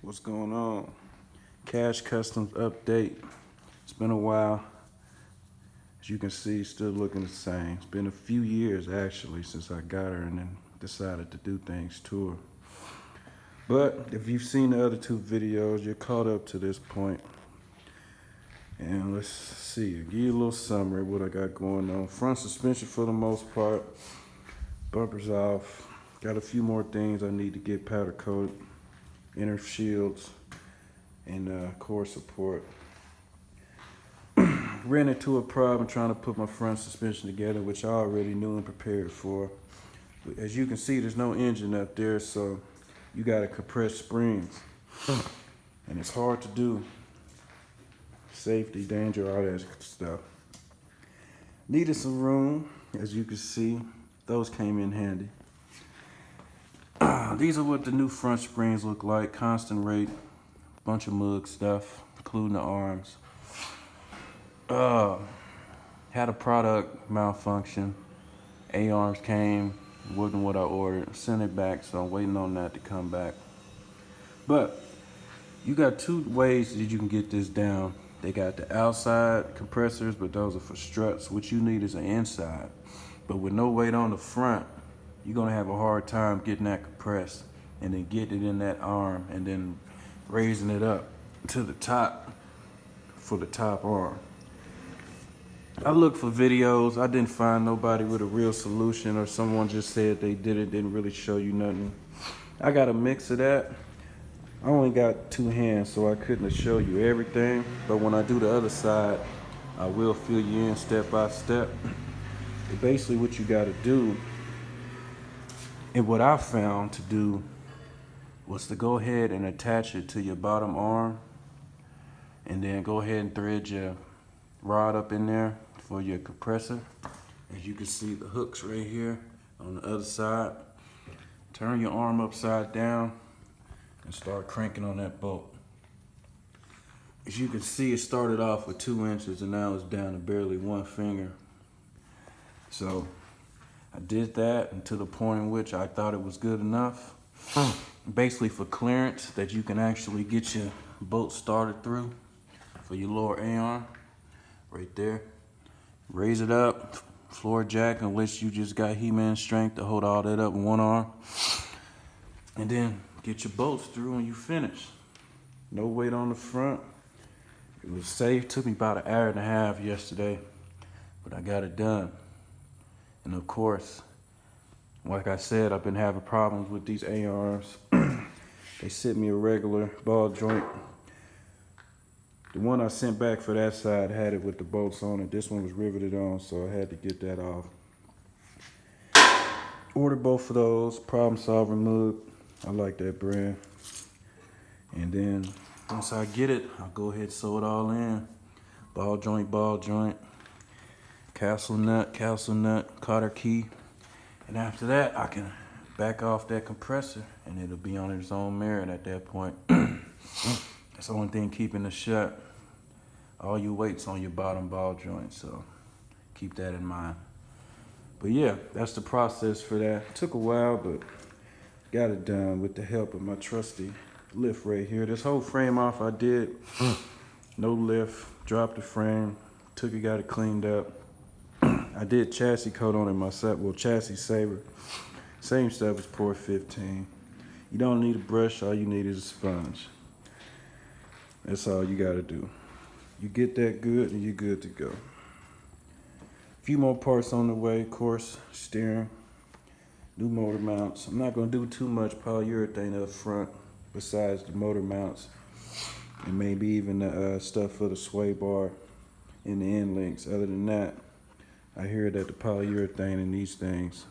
What's going on? Cash Customs update. It's been a while. As you can see, still looking the same. It's been a few years actually since I got her and then decided to do things to her. But if you've seen the other two videos, you're caught up to this point. And let's see, give you a little summary of what I got going on. Front suspension for the most part. Bumpers off. Got a few more things I need to get powder coated. Inner shields and core support. Ran into a problem trying to put my front suspension together, which I already knew and prepared for. As you can see, there's no engine up there, so you gotta compress springs. And it's hard to do. Safety, danger, all that stuff. Needed some room, as you can see. Those came in handy. These are what the new front springs look like. Constant rate, bunch of mug stuff, including the arms. Had a product malfunction. A-arms came, wasn't what I ordered. Sent it back, so I'm waiting on that to come back. But you got two ways that you can get this down. They got the outside compressors, but those are for struts. What you need is an inside. But with no weight on the front, you're gonna have a hard time getting that compressed and then getting it in that arm and then raising it up to the top for the top arm. I looked for videos. I didn't find nobody with a real solution, or someone just said they did it, didn't really show you nothing. I got a mix of that. I only got two hands, so I couldn't show you everything. But when I do the other side, I will fill you in step by step. But basically what you gotta do, and what I found to do, was to go ahead and attach it to your bottom arm, and then go ahead and thread your rod up in there for your compressor. As you can see, the hook's right here on the other side. Turn your arm upside down and start cranking on that bolt. As you can see, it started off with 2 inches and now it's down to barely 1 finger. So I did that, and to the point in which I thought it was good enough. Basically for clearance that you can actually get your bolt started through for your lower A-arm. Right there. Raise it up, floor jack, unless you just got He-Man strength to hold all that up in one arm. And then get your bolts through and you finish. No weight on the front. It was safe. Took me about 1.5 hours yesterday, but I got it done. And of course, like I said, I've been having problems with these A-arms. They sent me a regular ball joint. The one I sent back for that side had it with the bolts on it. This one was riveted on, so I had to get that off. Ordered both of those. Problem Solver mug. I like that brand. And then once I get it, I'll go ahead and sew it all in. Ball joint, castle nut, cotter key. And after that, I can back off that compressor and it'll be on its own merit at that point. That's the only thing keeping it shut. All your weight's on your bottom ball joint, so keep that in mind. But yeah, that's the process for that. It took a while, but got it done with the help of my trusty lift right here. This whole frame off I did, no lift, dropped the frame, took it, got it cleaned up. I did chassis coat on it myself, well, chassis saver. Same stuff as Port 15. You don't need a brush, all you need is a sponge. That's all you gotta do. You get that good and you're good to go. A few more parts on the way, of course, steering, new motor mounts. I'm not gonna do too much polyurethane up front besides the motor mounts and maybe even the stuff for the sway bar and the end links. Other than that, I hear that the polyurethane in these things,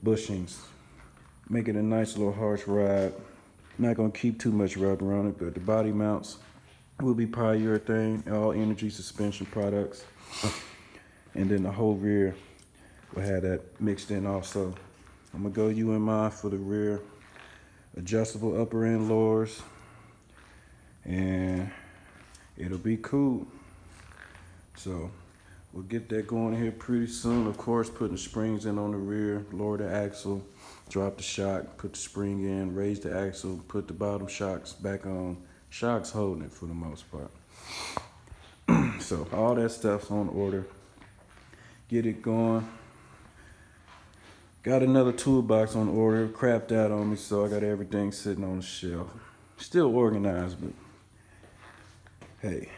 bushings, make it a nice little harsh ride. Not gonna keep too much rubber on it, but the body mounts will be polyurethane, all energy suspension products. And then the whole rear will have that mixed in also. I'm gonna go UMI for the rear, adjustable upper end lowers, and it'll be cool. So We'll get that going here pretty soon. Of course, putting the springs in on the rear, lower the axle, drop the shock, put the spring in, raise the axle, put the bottom shocks back on. Shocks holding it for the most part. So all that stuff's on order. Get it going. Got another toolbox on order, crapped out on me, so I got everything sitting on the shelf. Still organized, but hey,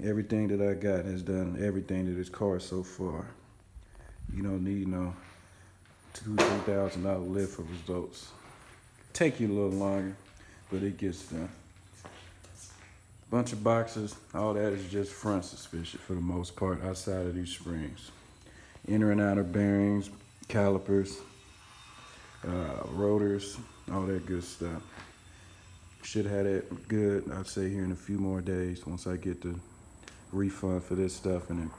everything that I got has done everything to this car so far. You don't need no $2,000-3,000 lift for results. Take you a little longer, but it gets done. Bunch of boxes, all that is just front suspension for the most part outside of these springs. Inner and outer bearings, calipers, rotors, all that good stuff. Should have that good, I'd say, here in a few more days once I get the refund for this stuff and the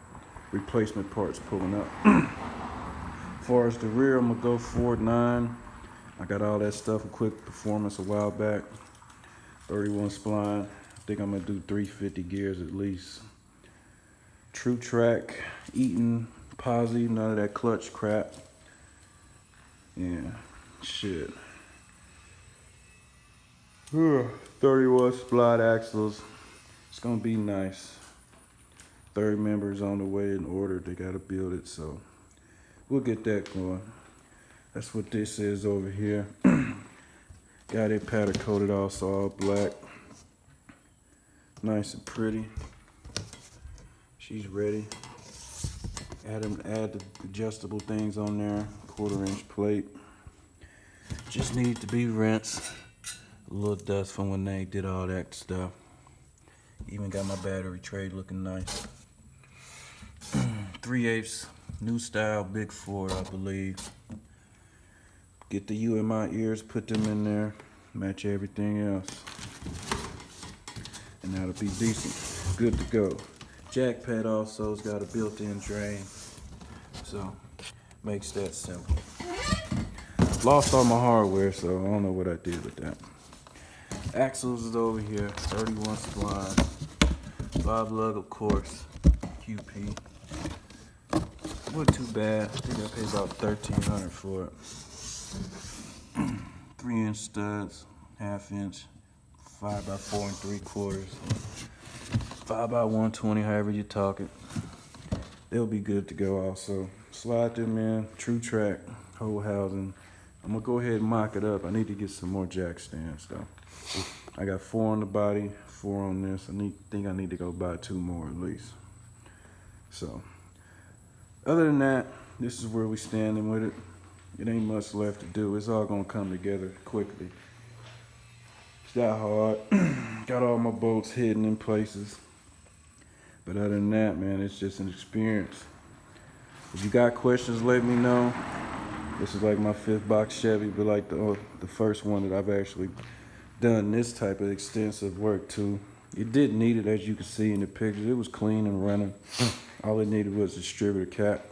replacement parts pulling up. As far as the rear, I'm gonna go Ford 9. I got all that stuff in Quick Performance a while back. 31 spline. I think I'm gonna do 350 gears at least. True Track, Eaton, Posi, none of that clutch crap. Yeah, shit. 31 spline axles. It's gonna be nice. Third member is on the way in order. They gotta build it, so we'll get that going. That's what this is over here. Got it powder coated also, all black. Nice and pretty. She's ready. Add the adjustable things on there. 1/4-inch plate. Just need to be rinsed. A little dust from when they did all that stuff. Even got my battery tray looking nice. 3/8 new style big Ford, I believe. Get the U in my ears, put them in there, match everything else. And that'll be decent. Good to go. Jack pad also's got a built-in drain. So makes that simple. Lost all my hardware, so I don't know what I did with that. Axles is over here, 31 spline. 5 lug, of course, QP. Wasn't too bad. I think I paid about $1,300 for it. 3-inch studs, 1/2 inch, 5x4 3/4, 5x120, however you talk it. They'll be good to go also. Slide them in, True Track, whole housing. I'm gonna go ahead and mock it up. I need to get some more jack stands though. I got 4 on the body, 4 on this. I think I need to go buy 2 more at least. So, other than that, this is where we standing with it. It ain't much left to do. It's all gonna come together quickly. It's that hard. Got all my bolts hidden in places. But other than that, man, it's just an experience. If you got questions, let me know. This is like my 5th box Chevy, but like the first one that I've actually done this type of extensive work to. It didn't need it, as you can see in the pictures. It was clean and running. All it needed was a distributor cap,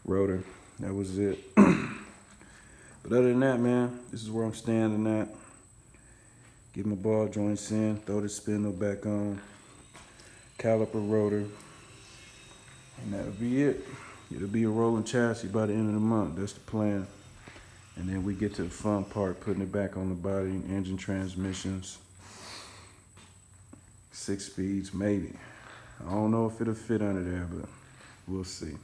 rotor. That was it. But other than that, man, this is where I'm standing at. Get my ball joints in, throw the spindle back on, caliper rotor, and that'll be it. It'll be a rolling chassis by the end of the month. That's the plan. And then we get to the fun part, putting it back on the body, engine, transmissions, 6 speeds, maybe. I don't know if it'll fit under there, but we'll see.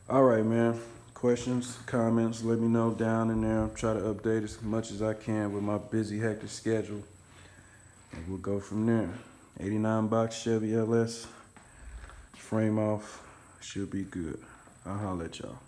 All right, man. Questions, comments, let me know down in there. I'll try to update as much as I can with my busy, hectic schedule. And we'll go from there. 89 box Chevy LS. Frame off. Should be good. I'll holler at y'all.